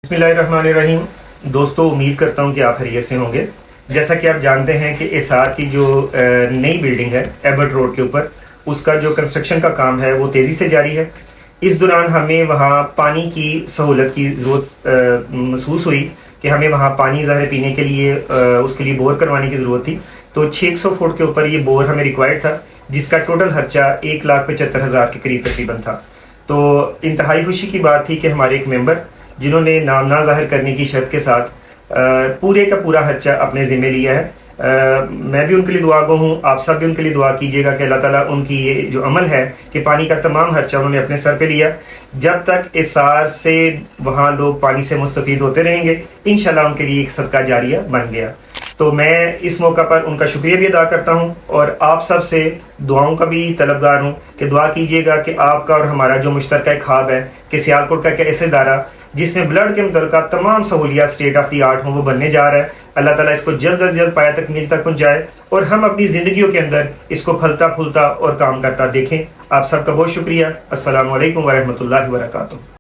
बिस्मिल्लाहिर्रहमानिर्रहीम। दोस्तों, उम्मीद करता हूँ कि आप खैरियत से होंगे। जैसा कि आप जानते हैं कि एसआर की जो नई बिल्डिंग है एबर्ट रोड के ऊपर, उसका जो कंस्ट्रक्शन का काम है वो तेज़ी से जारी है। इस दौरान हमें वहाँ पानी की सहूलत की ज़रूरत महसूस हुई कि हमें वहाँ पानी ज़ाहिर पीने के लिए उसके लिए बोर करवाने की ज़रूरत थी। तो 600 फुट के ऊपर ये बोर हमें रिक्वायर्ड था, जिसका टोटल खर्चा 1,75,000 के करीब तकरीबन था। तो इंतहाई खुशी की बात थी कि हमारे एक मेंबर, जिन्होंने नाम ना ज़ाहिर करने की शर्त के साथ पूरे का पूरा खर्चा अपने ज़िम्मे लिया है। मैं भी उनके लिए दुआ गो हूँ, आप सब भी उनके लिए दुआ कीजिएगा कि अल्लाह ताला उनकी ये जो अमल है कि पानी का तमाम खर्चा उन्होंने अपने सर पे लिया। जब तक एसार से वहाँ लोग पानी से मुस्तफ़ीद होते रहेंगे, इंशाल्लाह उनके लिए एक सदका जारिया बन गया। तो मैं इस मौका पर उनका शुक्रिया भी अदा करता हूँ और आप सब से दुआओं का भी तलबगार हूँ कि दुआ कीजिएगा कि आपका और हमारा जो मुश्तरका ख्वाब है कि सियालकोट का ऐसा इदारा जिसमें ब्लड के मुतल्लिक़ तमाम सहूलियात स्टेट ऑफ द आर्ट हों, वो बनने जा रहा है। अल्लाह ताला इसको जल्द अज जल्द पाया तकमील तक पहुँचाए और हम अपनी ज़िंदगियों के अंदर इसको फलता फूलता और काम करता देखें। आप सबका बहुत शुक्रिया। अस्सलामु अलैकुम वरहमतुल्लाहि वबरकातुहू।